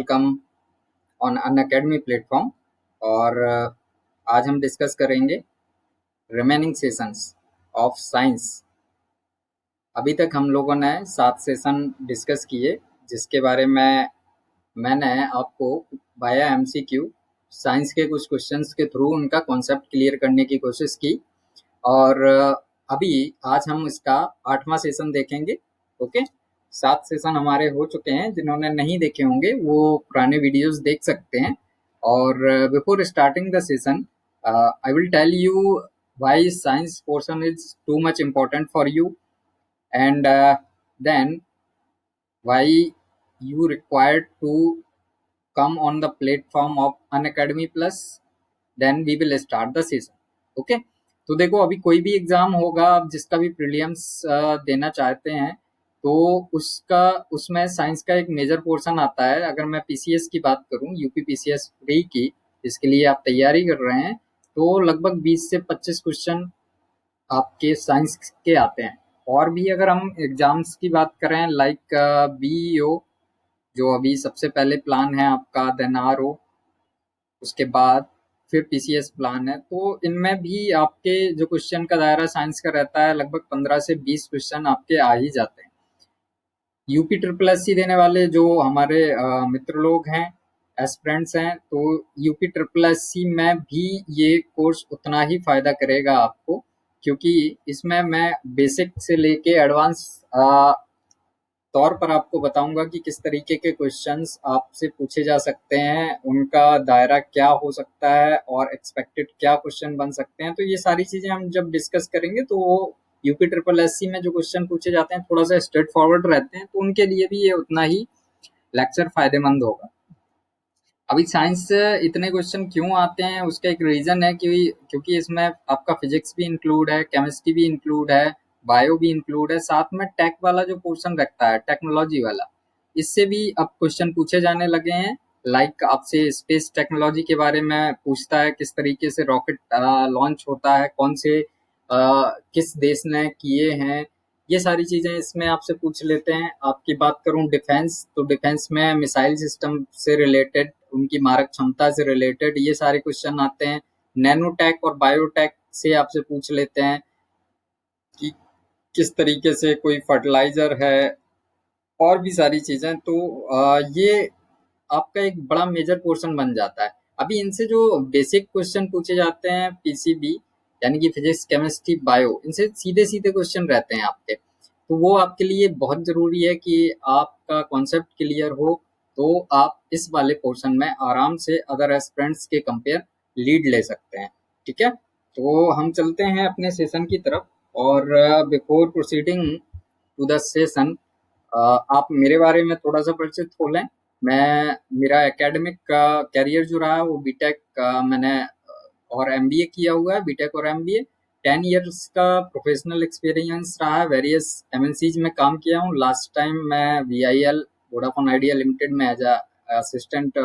Welcome on Unacademy platform. और आज हम डिस्कस करेंगे रिमेनिंग सेशंस ऑफ साइंस। अभी तक हम लोगों ने 7 सेशन डिस्कस किए, जिसके बारे में मैंने आपको वाया एमसीक्यू साइंस के कुछ क्वेश्चंस के थ्रू उनका कॉन्सेप्ट क्लियर करने की कोशिश की। और अभी आज हम इसका 8वां सेशन देखेंगे। ओके, 7 सेशन हमारे हो चुके हैं। जिन्होंने नहीं देखे होंगे वो पुराने वीडियोस देख सकते हैं। और before starting the session I will tell you why science portion is too much important for you, and then why you required to come on the platform of Unacademy Plus. Then we will start the session. Okay, तो देखो, अभी कोई भी exam होगा, आप जिसका भी prelims देना चाहते हैं तो उसमें साइंस का एक मेजर पोर्शन आता है। अगर मैं पीसीएस की बात करूं, यूपी पीसीएस प्री की, जिसके लिए आप तैयारी कर रहे हैं, तो लगभग 20 से 25 क्वेश्चन आपके साइंस के आते हैं। और भी अगर हम एग्जाम्स की बात करें, लाइक बीईओ जो अभी सबसे पहले प्लान है आपका, देन आरओ, उसके बाद फिर पीसीएस प्लान है, तो इनमें भी आपके जो क्वेश्चन का दायरा साइंस का रहता है, लगभग 15 से 20 क्वेश्चन आपके आ ही जाते हैं। यूपी ट्रिपल एससी देने वाले जो हमारे मित्र लोग हैं, एस्पिरेंट्स हैं, तो यूपी ट्रिपल एससी में भी ये कोर्स उतना ही फायदा करेगा आपको, क्योंकि इसमें मैं बेसिक से लेके एडवांस तौर पर आपको बताऊंगा कि किस तरीके के क्वेश्चंस आपसे पूछे जा सकते हैं, उनका दायरा क्या हो सकता है और एक्सपेक्टेड क्या क्वेश्चन बन सकते हैं। तो ये सारी चीजें हम जब डिस्कस करेंगे तो वो यूपी ट्रिपल एससी में जो क्वेश्चन पूछे जाते हैं थोड़ा सा स्ट्रेट फॉरवर्ड रहते हैं, तो उनके लिए भी ये उतना ही लेक्चर फायदेमंद होगा। अभी साइंस से इतने क्वेश्चन क्यों आते हैं, उसका एक रीजन है कि क्योंकि इसमें आपका फिजिक्स भी इंक्लूड है, केमिस्ट्री भी इंक्लूड है, बायो भी इंक्लूड है, साथ में टेक वाला जो पोर्शन रखता है, टेक्नोलॉजी वाला, इससे भी अब क्वेश्चन पूछे जाने लगे हैं। लाइक आपसे स्पेस टेक्नोलॉजी के बारे में पूछता है, किस तरीके से रॉकेट लॉन्च होता है, कौन से किस देश ने किए हैं, ये सारी चीजें इसमें आपसे पूछ लेते हैं। आपकी बात करूं डिफेंस, तो डिफेंस में मिसाइल सिस्टम से रिलेटेड, उनकी मारक क्षमता से रिलेटेड ये सारे क्वेश्चन आते हैं। नैनोटेक और बायोटेक से आपसे पूछ लेते हैं कि किस तरीके से कोई फर्टिलाइजर है, और भी सारी चीजें। तो ये आपका एक बड़ा मेजर पोर्शन बन जाता है। अभी इनसे जो बेसिक क्वेश्चन पूछे जाते हैं, पीसीबी यानी कि फिजिक्स केमिस्ट्री बायो, इनसे सीधे सीधे क्वेश्चन रहते हैं आपके, तो वो आपके लिए बहुत जरूरी है कि आपका कॉन्सेप्ट क्लियर हो, तो आप इस वाले पोर्शन में आराम से अदर एस्पिरेंट्स के कंपेयर लीड ले सकते हैं। ठीक है, तो हम चलते हैं अपने सेशन की तरफ। और before proceeding to the session, आप मेरे बारे में थोड़ा सा परिचित हो लें। मेरा एकेडमिक कैरियर जो रहा वो बीटेक मैंने और एमबीए किया हुआ है, बीटेक और एमबीए। 10 इयर्स का प्रोफेशनल एक्सपीरियंस रहा है, वेरियस एमएनसीज में काम किया हूँ। लास्ट टाइम मैं वीआईएल, वोडाफोन आइडिया लिमिटेड में as assistant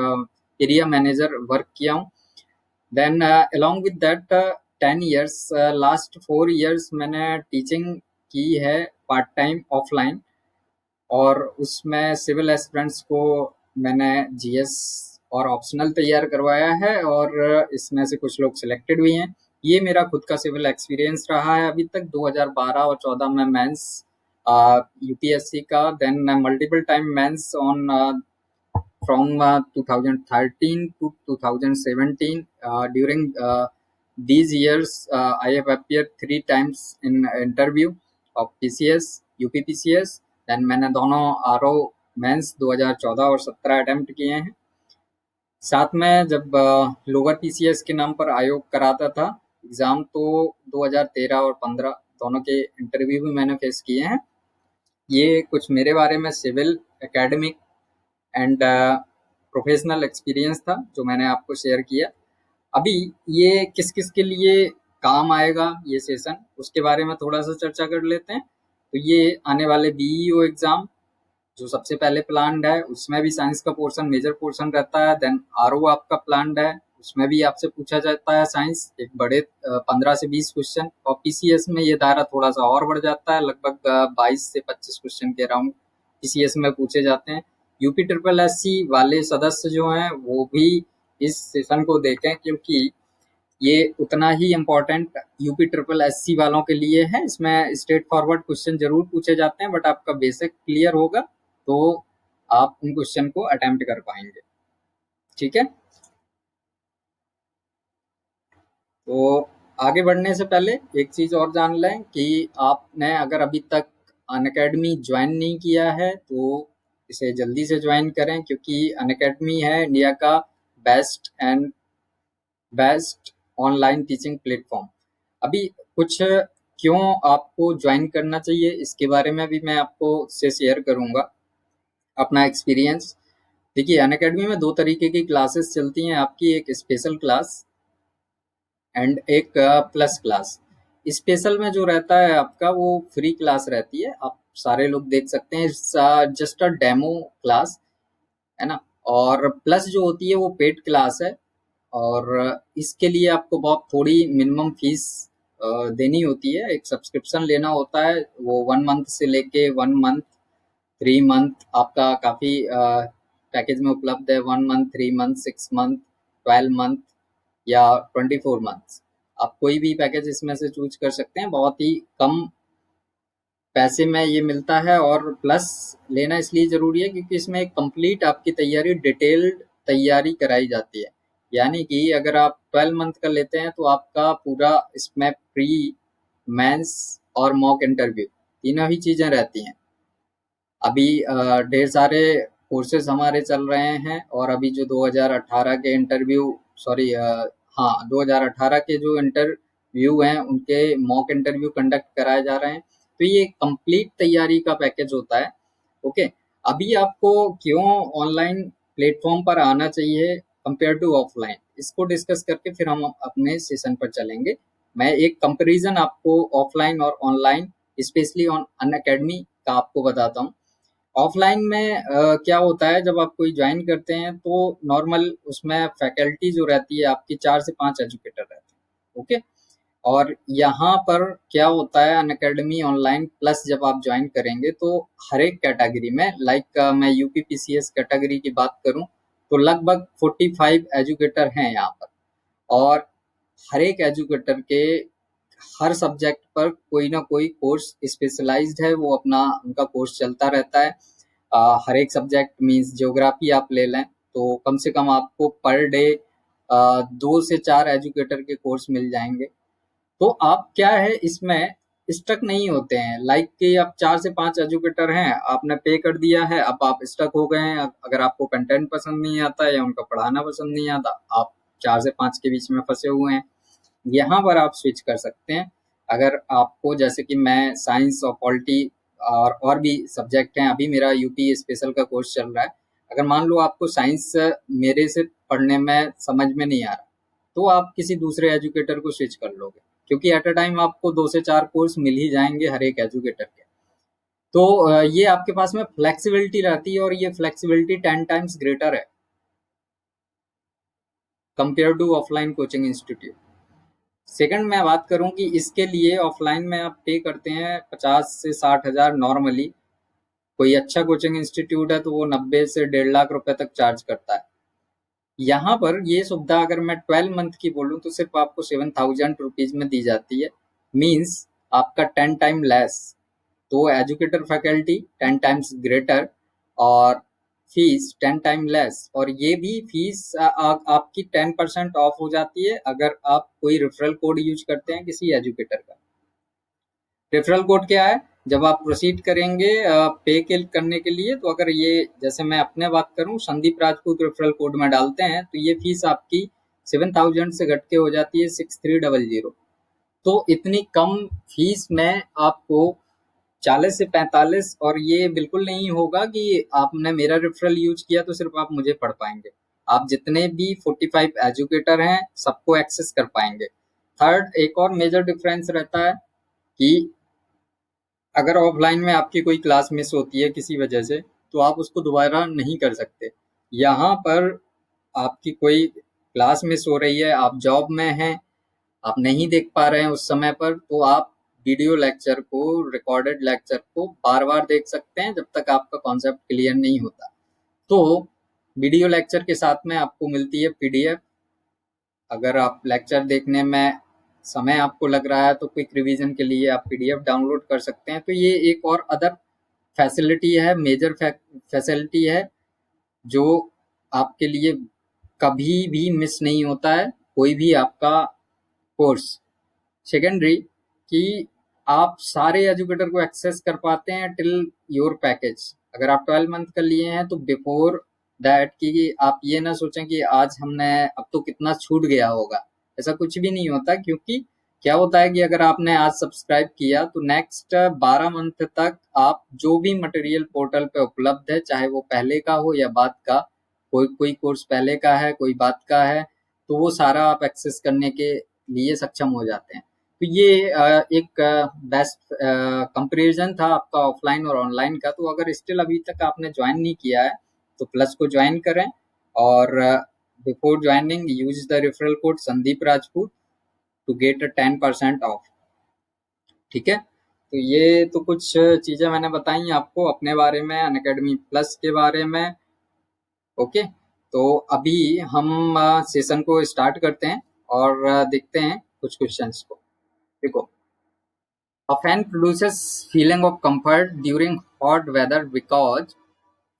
area manager work किया हूँ। Then along with that 10 years, last 4 years मैंने टीचिंग की है पार्ट टाइम ऑफलाइन, और उसमें सिविल एस्पिरेंट्स को मैंने जीएस और ऑप्शनल तैयार करवाया है, और इसमें से कुछ लोग सिलेक्टेड भी हैं। ये मेरा खुद का सिविल एक्सपीरियंस रहा है अभी तक। 2012 और 14 में मेंस यूपीएससी का, then multiple time mains on from 2013 to 2017. During these years, I have appeared 3 times in interview of PCS, UPPCS. Then मैंने दोनों आरओ मेंस 2014 और 17 अटेम्प्ट किए हैं। साथ में जब लोअर पीसीएस के नाम पर आयोग कराता था एग्जाम, तो 2013 और 15 दोनों के इंटरव्यू भी मैंने फेस किए हैं। ये कुछ मेरे बारे में civil, academic and professional experience था जो मैंने आपको शेयर किया। अभी ये किस किस के लिए काम आएगा ये सेशन, उसके बारे में थोड़ा सा चर्चा कर लेते हैं। तो ये आने वाले बीईओ एग्जाम जो सबसे पहले प्लान्ड है, उसमें भी साइंस का पोर्शन मेजर पोर्शन रहता है। देन आरओ आपका प्लान्ड है, उसमें भी आपसे पूछा जाता है साइंस, एक बड़े 15 से 20 क्वेश्चन। और पीसीएस में ये दायरा थोड़ा सा और बढ़ जाता है, लगभग 22 से 25 क्वेश्चन के अराउंड पीसीएस में पूछे जाते हैं। यूपी ट्रिपल एससी वाले सदस्य जो हैं वो भी इस सेशन को देखें, क्योंकि ये उतना ही इम्पोर्टेंट यूपी ट्रिपल एससी वालों के लिए है। इसमें स्ट्रेट फॉरवर्ड क्वेश्चन जरूर पूछे जाते हैं, बट आपका बेसिक क्लियर होगा तो आप उन क्वेश्चन को अटेम्प्ट कर पाएंगे। ठीक है, तो आगे बढ़ने से पहले एक चीज और जान लें कि आपने अगर अभी तक अनअकैडमी ज्वाइन नहीं किया है तो इसे जल्दी से ज्वाइन करें, क्योंकि अनअकैडमी है इंडिया का बेस्ट ऑनलाइन टीचिंग प्लेटफॉर्म। अभी कुछ क्यों आपको ज्वाइन करना चाहिए इसके बारे में भी मैं आपको से शेयर करूंगा अपना एक्सपीरियंस। देखिए, अनअकैडमी में दो तरीके की क्लासेस चलती हैं आपकी, एक स्पेशल क्लास एंड एक प्लस क्लास। स्पेशल में जो रहता है आपका वो फ्री क्लास रहती है, आप सारे लोग देख सकते हैं, जस्ट अ डेमो क्लास है ना। और प्लस जो होती है वो पेड क्लास है, और इसके लिए आपको बहुत थोड़ी मिनिमम फीस देनी होती है, एक सब्सक्रिप्शन लेना होता है। वो 1 मंथ से लेके 1 मंथ 3 मंथ आपका काफ़ी पैकेज में उपलब्ध है। 1 मंथ, 3 मंथ, 6 मंथ, 12 मंथ या 24 मंथ, आप कोई भी पैकेज इसमें से चूज कर सकते हैं। बहुत ही कम पैसे में ये मिलता है, और प्लस लेना इसलिए ज़रूरी है क्योंकि इसमें एक कंप्लीट आपकी तैयारी, डिटेल्ड तैयारी कराई जाती है। यानी कि अगर आप 12 मंथ का लेते हैं तो आपका पूरा इसमें प्री, मेंस और मॉक इंटरव्यू तीनों ही चीज़ें रहती हैं। अभी ढेर सारे कोर्सेज हमारे चल रहे हैं, और अभी जो 2018 के इंटरव्यू, सॉरी, हाँ, 2018 के जो इंटरव्यू हैं उनके मॉक इंटरव्यू कंडक्ट कराए जा रहे हैं। तो ये कंप्लीट तैयारी का पैकेज होता है। ओके, अभी आपको क्यों ऑनलाइन प्लेटफॉर्म पर आना चाहिए कंपेयर टू ऑफलाइन, इसको डिस्कस करके फिर हम अपने सेशन पर चलेंगे। मैं एक कंपैरिजन आपको ऑफलाइन और ऑनलाइन, स्पेशली ऑन अनअकैडमी का आपको बताता हूँ। ऑफलाइन में क्या होता है, जब आप कोई ज्वाइन करते हैं तो नॉर्मल उसमें फैकल्टी जो रहती है आपकी 4 से 5 एजुकेटर रहते हैं। ओके, और यहाँ पर क्या होता है, अनअकैडमी ऑनलाइन प्लस जब आप ज्वाइन करेंगे तो हर एक कैटेगरी में, लाइक मैं यूपीपीसीएस कैटेगरी की बात करूं तो लगभग 45 एजुकेटर हैं यहाँ पर, और हर एक एजुकेटर के हर सब्जेक्ट पर कोई ना कोई कोर्स स्पेशलाइज्ड है, वो अपना उनका कोर्स चलता रहता है। हर एक सब्जेक्ट मीन्स ज्योग्राफी आप ले लें तो कम से कम आपको पर डे 2 से 4 एजुकेटर के कोर्स मिल जाएंगे। तो आप क्या है इसमें स्टक नहीं होते हैं, लाइक कि आप 4 से 5 एजुकेटर हैं, आपने पे कर दिया है, अब आप स्टक हो गए हैं। अगर आपको कंटेंट पसंद नहीं आता या उनका पढ़ाना पसंद नहीं आता, आप 4 से 5 के बीच में फंसे हुए हैं। यहाँ पर आप स्विच कर सकते हैं। अगर आपको, जैसे कि मैं साइंस और पॉलिटी और भी सब्जेक्ट हैं, अभी मेरा यूपी स्पेशल का कोर्स चल रहा है। अगर मान लो आपको साइंस मेरे से पढ़ने में समझ में नहीं आ रहा, तो आप किसी दूसरे एजुकेटर को स्विच कर लोगे, क्योंकि एट अ टाइम आपको 2 से 4 कोर्स मिल ही जाएंगे हर एक एजुकेटर के। तो ये आपके पास में फ्लेक्सिबिलिटी रहती है, और ये फ्लेक्सिबिलिटी 10 टाइम्स ग्रेटर है compare to offline coaching institute. Second मैं बात करूं कि इसके लिए ऑफलाइन में आप पे करते हैं 50 से 60 हज़ार नॉर्मली। कोई अच्छा कोचिंग इंस्टीट्यूट है तो वो 90 से 1.5 लाख रुपए तक चार्ज करता है। यहाँ पर ये सुविधा अगर मैं 12 मंथ की बोलूँ तो सिर्फ आपको 7,000 रुपीज में दी जाती है, मीन्स आपका 10 टाइम लेस। तो एजुकेटर फैकल्टी 10 टाइम्स ग्रेटर, और फीस 10 टाइम लेस। और ये भी फीस आपकी 10% ऑफ हो जाती है अगर आप कोई रेफरल कोड यूज करते हैं किसी एजुकेटर का। रेफरल कोड क्या है, जब आप प्रोसीड करेंगे पे के करने के लिए, तो अगर ये, जैसे मैं अपने बात करूं, संदीप राजपूत रेफरल कोड में डालते हैं तो ये फीस आपकी 7,000 से घट के हो जाती है 6,300। तो इतनी कम फीस में आपको 40 से 45, और ये बिल्कुल नहीं होगा कि आपने मेरा रेफरल यूज किया तो सिर्फ आप मुझे पढ़ पाएंगे, आप जितने भी 45 एजुकेटर हैं सबको एक्सेस कर पाएंगे। थर्ड, एक और मेजर डिफरेंस रहता है कि अगर ऑफलाइन में आपकी कोई क्लास मिस होती है किसी वजह से, तो आप उसको दोबारा नहीं कर सकते। यहाँ पर आपकी कोई क्लास मिस हो रही है, आप जॉब में हैं, आप नहीं देख पा रहे हैं उस समय पर, तो आप वीडियो लेक्चर को, रिकॉर्डेड लेक्चर को बार बार देख सकते हैं जब तक आपका कॉन्सेप्ट क्लियर नहीं होता। तो वीडियो लेक्चर के साथ में आपको मिलती है पीडीएफ। अगर आप लेक्चर देखने में समय आपको लग रहा है तो क्विक रिवीजन के लिए आप पीडीएफ डाउनलोड कर सकते हैं। तो ये एक और अदर फैसिलिटी है, मेजर फैसिलिटी है जो आपके लिए कभी भी मिस नहीं होता है कोई भी आपका कोर्स। सेकेंडरी कि आप सारे एजुकेटर को एक्सेस कर पाते हैं टिल योर पैकेज। अगर आप 12 मंथ का लिए हैं तो बिफोर दैट कि आप ये ना सोचें कि आज हमने अब तो कितना छूट गया होगा, ऐसा कुछ भी नहीं होता। क्योंकि क्या होता है कि अगर आपने आज सब्सक्राइब किया तो नेक्स्ट 12 मंथ तक आप जो भी मटेरियल पोर्टल पे उपलब्ध है, चाहे वो पहले का हो या बाद का, कोई कोई कोर्स पहले का है कोई बाद का है, तो वो सारा आप एक्सेस करने के लिए सक्षम हो जाते हैं। तो ये एक बेस्ट कंपैरिजन था आपका ऑफलाइन और ऑनलाइन का। तो अगर स्टिल अभी तक आपने ज्वाइन नहीं किया है तो प्लस को ज्वाइन करें, और before joining use the referral code Sandeep Rajput to get a 10% off. ठीक है, तो ये तो कुछ चीजें मैंने बताई आपको अपने बारे में, अनअकैडमी प्लस के बारे में। ओके, तो अभी हम सेशन को स्टार्ट करते हैं और देखते हैं कुछ क्वेश्चंस को। देखो, a fan produces feeling of comfort during hot weather because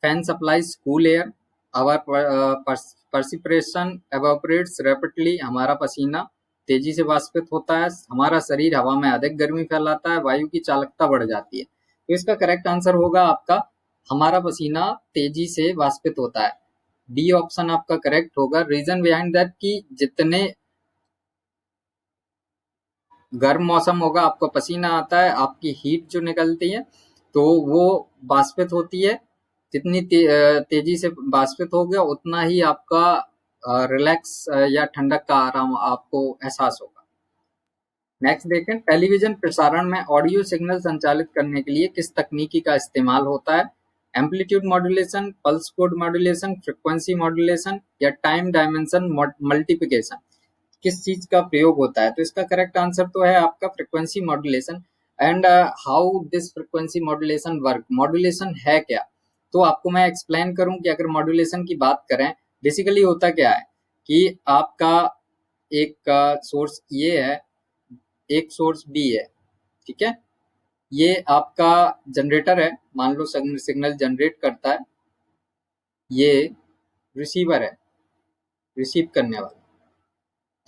fan supplies cool air. Our perspiration evaporates rapidly. हमारा पसीना तेजी से वाष्पित होता है, हमारा शरीर हवा में अधिक गर्मी फैलाता है, वायु की चालकता बढ़ जाती है। तो इसका करेक्ट आंसर होगा आपका हमारा पसीना तेजी से वाष्पित होता है। डी ऑप्शन आपका करेक्ट होगा। रीजन बिहाइंड दैट कि जितने गर्म मौसम होगा आपको पसीना आता है, आपकी हीट जो निकलती है तो वो वाष्पित होती है। जितनी तेजी से वाष्पित होगा उतना ही आपका रिलैक्स या ठंडक का आराम आपको एहसास होगा। नेक्स्ट देखें, टेलीविजन प्रसारण में ऑडियो सिग्नल संचालित करने के लिए किस तकनीकी का इस्तेमाल होता है? Amplitude modulation, pulse code modulation, frequency modulation या टाइम डायमेंशन मल्टीप्लिकेशन। किस चीज का प्रयोग होता है? तो इसका करेक्ट आंसर तो है आपका frequency modulation. And how this frequency modulation work, modulation है क्या? तो आपको मैं एक्सप्लेन करूं कि अगर मॉड्यूलेशन की बात करें, बेसिकली होता क्या है कि आपका एक सोर्स ये है, एक सोर्स बी है, ठीक है। ये आपका जनरेटर है, मान लो सिग्नल जनरेट करता है, ये रिसीवर है, रिसीव करने वाला।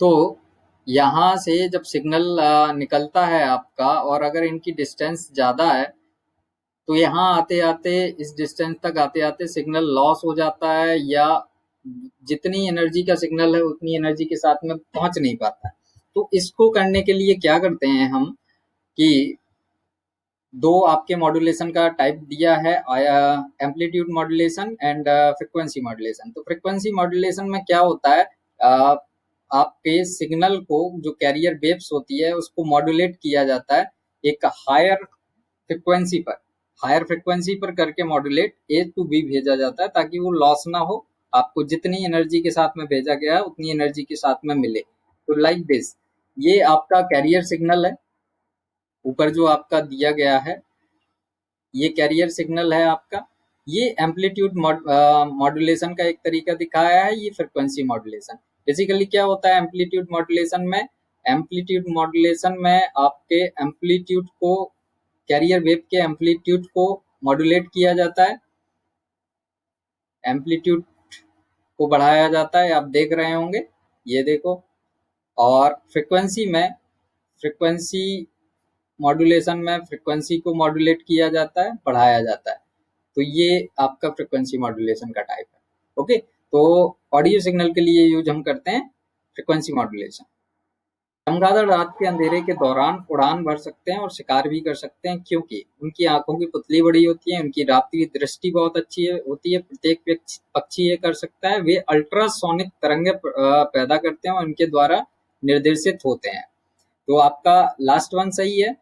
तो यहाँ से जब सिग्नल निकलता है आपका, और अगर इनकी डिस्टेंस ज़्यादा है तो यहाँ आते आते, इस डिस्टेंस तक आते आते सिग्नल लॉस हो जाता है, या जितनी एनर्जी का सिग्नल है उतनी एनर्जी के साथ में पहुंच नहीं पाता है। तो इसको करने के लिए क्या करते हैं हम कि दो आपके मॉड्यूलेशन का टाइप दिया है, amplitude modulation and frequency modulation. तो फ्रिक्वेंसी मॉड्यूलेशन में क्या होता है, आपके सिग्नल को जो कैरियर वेव्स होती है उसको मॉड्यूलेट किया जाता है एक हायर फ्रिक्वेंसी पर, हायर फ्रिक्वेंसी पर करके मॉड्यूलेट ए टू बी भेजा जाता है ताकि वो लॉस ना हो, आपको जितनी एनर्जी के साथ में भेजा गया है उतनी एनर्जी के साथ में मिले। तो लाइक दिस, ये आपका कैरियर सिग्नल है, ऊपर जो आपका दिया गया है ये कैरियर सिग्नल है आपका। ये एम्पलीट्यूड मॉड्यूलेशन का एक तरीका दिखाया है, ये फ्रिक्वेंसी मॉड्यूलेशन। बेसिकली क्या होता है एम्पलीट्यूड मॉड्यूलेशन में? एम्पलीट्यूड मॉड्यूलेशन में आपके एम्पलीट्यूड को, कैरियर वेव के एम्पलीट्यूड को मॉड्यूलेट किया जाता है, एम्पलीट्यूड को बढ़ाया जाता है, आप देख रहे होंगे, ये देखो। और फ्रिक्वेंसी में, फ्रिक्वेंसी मॉड्यूलेशन में फ्रिक्वेंसी को मॉड्यूलेट किया जाता है, बढ़ाया जाता है। तो ये आपका फ्रिक्वेंसी मॉड्यूलेशन का टाइप है। ओके, तो ऑडियो सिग्नल के लिए यूज हम करते हैं फ्रिक्वेंसी मॉड्यूलेशन। चमगादड़ रात के अंधेरे के दौरान उड़ान भर सकते हैं और शिकार भी कर सकते हैं क्योंकि उनकी आंखों की पुतली बड़ी होती है, उनकी रात्रि दृष्टि बहुत अच्छी होती है, प्रत्येक पक्षी ये कर सकता है। वे अल्ट्रासोनिक तरंगे पैदा करते हैं और इनके द्वारा निर्देशित होते हैं। तो आपका लास्ट वन सही है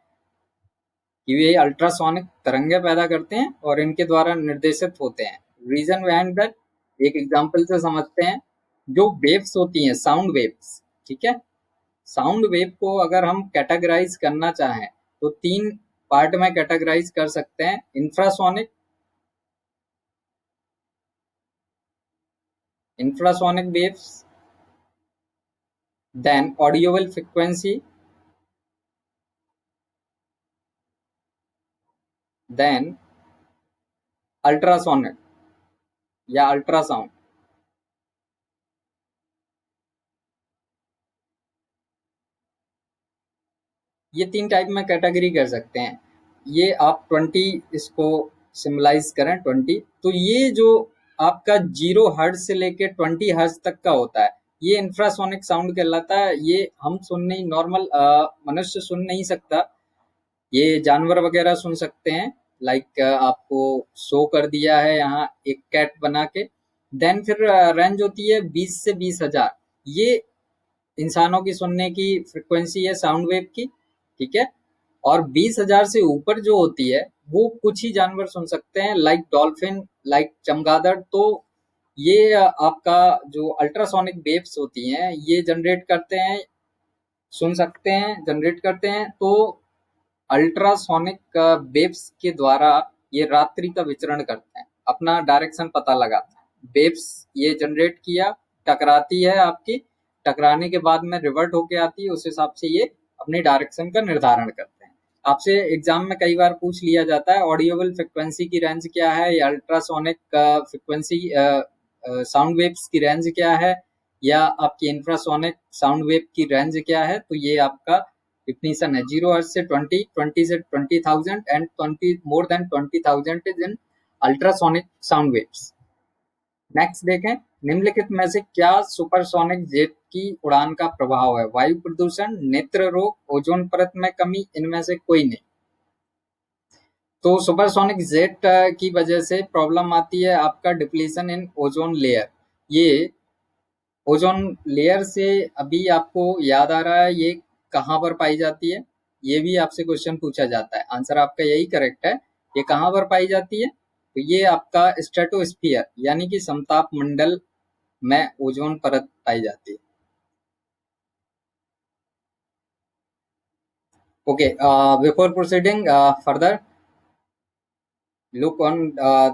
कि वे अल्ट्रासोनिक तरंगे पैदा करते हैं और इनके द्वारा निर्देशित होते हैं। रीजन बिहाइंड दैट एक एग्जांपल से समझते हैं। जो वेव्स होती हैं, साउंड वेव्स, ठीक है, साउंड वेव को अगर हम कैटेगराइज करना चाहें तो 3 पार्ट में कैटेगराइज कर सकते हैं, infrasonic, infrasonic waves, then audible frequency, then ultrasonic या अल्ट्रासाउंड। ये 3 टाइप में कैटेगरी कर सकते हैं। ये आप 20 इसको सिम्बलाइज करें 20, तो ये जो आपका 0 हर्ट्ज से लेके 20 हर्ट्ज तक का होता है, ये इंफ्रासोनिक साउंड कहलाता है। ये हम सुन नहीं, नॉर्मल मनुष्य सुन नहीं सकता, ये जानवर वगैरह सुन सकते हैं। लाइक आपको शो कर दिया है यहाँ एक कैट बना के। देन फिर रेंज होती है 20 से 20,000, ये इंसानों की सुनने की फ्रिक्वेंसी है साउंड वेव की, ठीक है। और 20,000 से ऊपर जो होती है वो कुछ ही जानवर सुन सकते हैं, लाइक डॉल्फिन, लाइक चमगादड़। तो ये आपका जो अल्ट्रासोनिक वेव्स होती हैं ये जनरेट करते हैं, सुन सकते हैं, जनरेट करते हैं। तो अल्ट्रासोनिक वेव्स के द्वारा ये रात्रि का विचरण करते हैं, अपना डायरेक्शन पता लगाते हैं। वेव्स ये जनरेट किया, टकराती है आपकी, टकराने के बाद में रिवर्ट होके आती है, उस हिसाब से ये अपनी डायरेक्शन का निर्धारण करते हैं। आपसे एग्जाम में कई बार पूछ लिया जाता है ऑडियोबल फ्रिक्वेंसी की रेंज क्या है, या अल्ट्रासोनिक फ्रिक्वेंसी साउंड वेव्स की रेंज क्या है, या आपकी इंफ्रासोनिक साउंड वेव की रेंज क्या है। तो ये आपका डिफिनीशन है 0 हर्ट्ज से 20, 20 से 20,000 and 20 more than 20,000 is in ultrasonic sound waves. Next देखें, निम्नलिखित में से क्या सुपरसोनिक जेट की उड़ान का प्रभाव है? वायु प्रदूषण, नेत्र रोग, ओजोन परत में कमी, इनमें से कोई नहीं। तो सुपरसोनिक जेट की वजह से प्रॉब्लम आती है आपका डिप्लीशन इन ओजोन लेयर। ये ओजोन लेयर से अभी आपको याद आ रहा है ये कहाँ पर पाई जाती है? ये भी आपसे क्वेश्चन पूछा जाता है, आंसर आपका यही करेक्ट है। ये कहाँ पर पाई जाती है? तो ये आपका स्ट्रेटोस्फियर यानी कि समताप मंडल में ओजोन परत पाई जाती है। Okay, before proceeding further, look on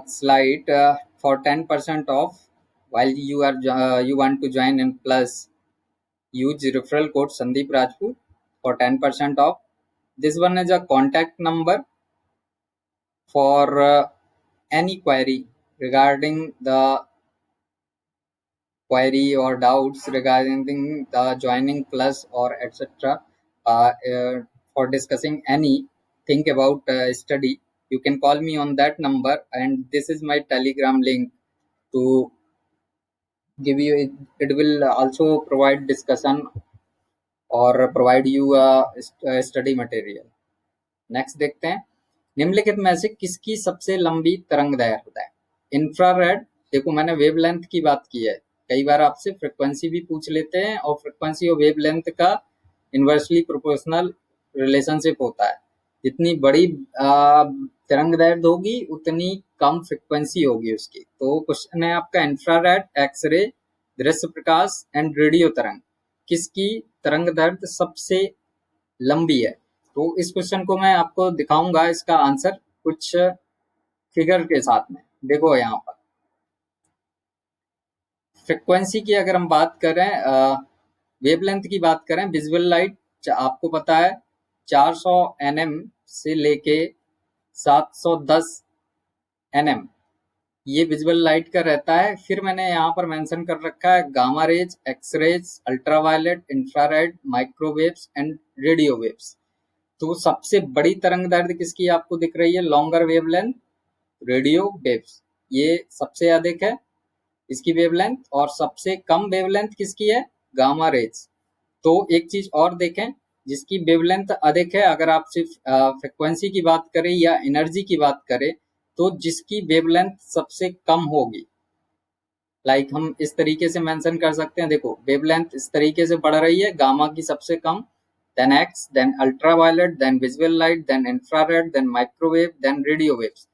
slide for 10% off while you want to join in plus use referral code Sandeep Rajput for 10% off. This one is a contact number for any query regarding the query or doubts regarding the joining plus or etc. For discussing anything about study, you can call me on that number, and this is my Telegram link to give you it. It will also provide discussion or provide you a study material. Next देखते हैं, निम्नलिखित में से किसकी सबसे लंबी तरंग दैर्घ्य है? इंफ्रारेड, देखो मैंने वेवलेंथ की बात की है, कई बार आपसे फ्रिक्वेंसी भी पूछ लेते हैं, और फ्रिक्वेंसी और वेवलेंथ का इनवर्सली प्रोपोर्शनल रिलेशनशिप होता है। जितनी बड़ी तरंग दैर्घ्य होगी उतनी कम फ्रिक्वेंसी होगी उसकी। तो क्वेश्चन है आपका इंफ्रारेड, एक्सरे, दृश्य प्रकाश एंड रेडियो तरंग, किसकी तरंग दैर्घ्य सबसे लंबी है? तो इस क्वेश्चन को मैं आपको दिखाऊंगा इसका आंसर कुछ फिगर के साथ में। देखो यहाँ पर फ्रिक्वेंसी की अगर हम बात करें, वेवलेंथ की बात करें, विजुअल लाइट आपको पता है 400 nm से लेके 710 nm ये विजुअल लाइट का रहता है। फिर मैंने यहाँ पर मेंशन कर रखा है gamma rays, X rays, ultraviolet, infrared, microwaves and radio waves. तो सबसे बड़ी तरंग दैर्घ्य किसकी आपको दिख रही है? लॉन्गर वेवलेंथ, रेडियो वेव्स, ये सबसे अधिक है इसकी वेवलेंथ। और सबसे कम वेवलेंथ किसकी है? Gamma raise. तो एक चीज और देखें, जिसकी वेवलेंथ अधिक है, अगर आप सिर्फ फ्रिक्वेंसी की बात करें या एनर्जी की बात करें, तो जिसकी वेवलेंथ सबसे कम होगी, लाइक हम इस तरीके से मेंशन कर सकते हैं। देखो वेवलेंथ इस तरीके से बढ़ रही है, गामा की सबसे कम, then X, then ultraviolet, then visual light, then infrared, then microwave, then radio waves.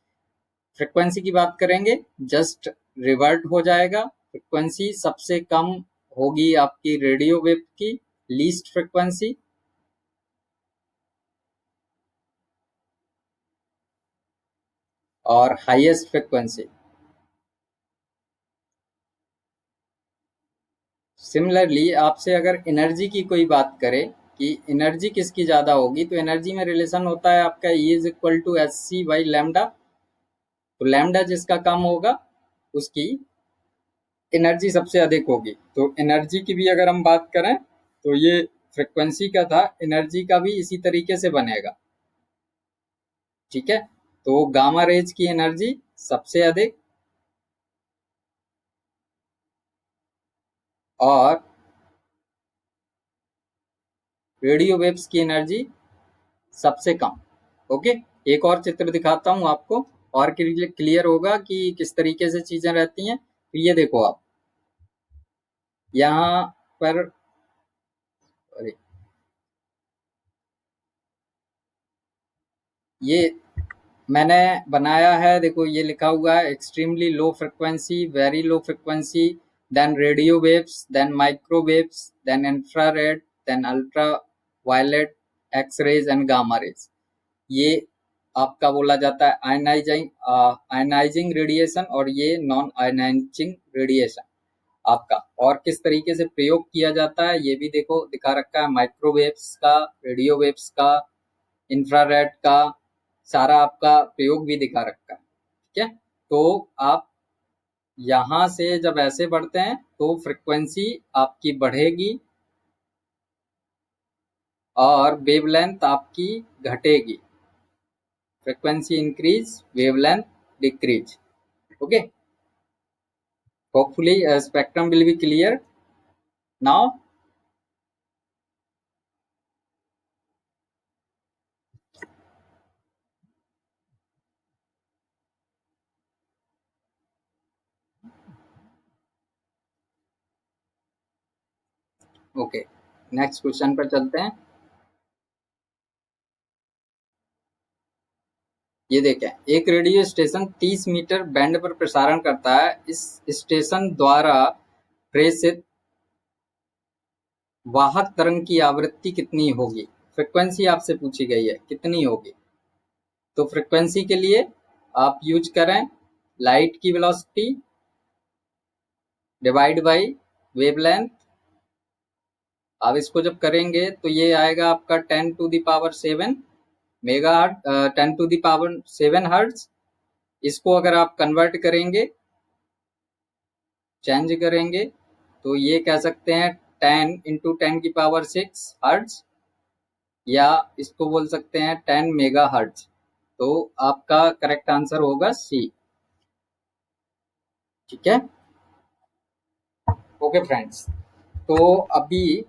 Frequency की बात करेंगे जस्ट रिवर्ट हो जाएगा, फ्रिक्वेंसी सबसे कम होगी आपकी रेडियो वेव की, लीस्ट फ्रिक्वेंसी, और हाईएस्ट फ्रिक्वेंसी। सिमिलरली आपसे अगर एनर्जी की कोई बात करे कि एनर्जी किसकी ज़्यादा होगी, तो एनर्जी में रिलेशन होता है आपका E is equal to h c by lambda. तो लैम्डा जिसका कम होगा उसकी एनर्जी सबसे अधिक होगी। तो एनर्जी की भी अगर हम बात करें तो ये फ्रिक्वेंसी का था, एनर्जी का भी इसी तरीके से बनेगा। ठीक है, तो गामा रेज की एनर्जी सबसे अधिक और रेडियो वेव्स की एनर्जी सबसे कम। ओके, एक और चित्र दिखाता हूं आपको और क्लियर होगा कि किस तरीके से चीजें रहती हैं। तो ये देखो आप यहाँ पर, अरे ये मैंने बनाया है, देखो ये लिखा हुआ है extremely low frequency, very low frequency, then radio waves, then microwaves, then infrared, then ultra violet, X rays and gamma rays. ये आपका बोला जाता है आयनाइजिंग आयनाइजिंग रेडिएशन और ये नॉन आयनाइजिंग रेडिएशन आपका। और किस तरीके से प्रयोग किया जाता है ये भी देखो दिखा रखा है, माइक्रोवेव्स का, रेडियो वेव्स का, इंफ्रारेड का, सारा आपका प्रयोग भी दिखा रखा है। ठीक है, तो आप यहाँ से जब ऐसे बढ़ते हैं तो फ्रिक्वेंसी आपकी बढ़ेगी और वेवलेंथ आपकी घटेगी। Frequency increase, wavelength decrease. Okay, hopefully spectrum will be clear now. Okay, next question पर चलते हैं। ये देखें, एक रेडियो स्टेशन 30 मीटर बैंड पर प्रसारण करता है। इस स्टेशन द्वारा प्रेषित वाहक तरंग की आवृत्ति कितनी होगी? फ्रिक्वेंसी आपसे पूछी गई है कितनी होगी। तो फ्रिक्वेंसी के लिए आप यूज करें लाइट की वेलोसिटी डिवाइड बाई वेवलेंथ। अब इसको जब करेंगे तो ये आएगा आपका 10 to the power 7 mega hertz, 10 to the power 7 hertz. इसको अगर आप कन्वर्ट करेंगे, चेंज करेंगे, तो ये कह सकते हैं 10 इंटू 10 की पावर 6 हर्ट्ज, या इसको बोल सकते हैं 10 मेगा हर्ट्ज। तो आपका करेक्ट आंसर होगा सी। ठीक है, ओके फ्रेंड्स, तो अभी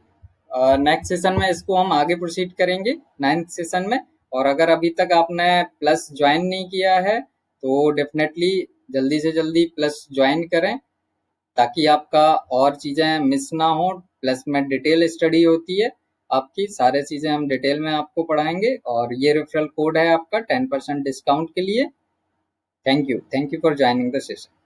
नेक्स्ट सेशन में इसको हम आगे प्रोसीड करेंगे 9th सेशन में। और अगर अभी तक आपने प्लस ज्वाइन नहीं किया है तो डेफिनेटली जल्दी से जल्दी प्लस ज्वाइन करें ताकि आपका और चीज़ें मिस ना हो। प्लस में डिटेल स्टडी होती है आपकी, सारे चीज़ें हम डिटेल में आपको पढ़ाएंगे और ये रेफरल कोड है आपका 10% डिस्काउंट के लिए। Thank you for joining the session.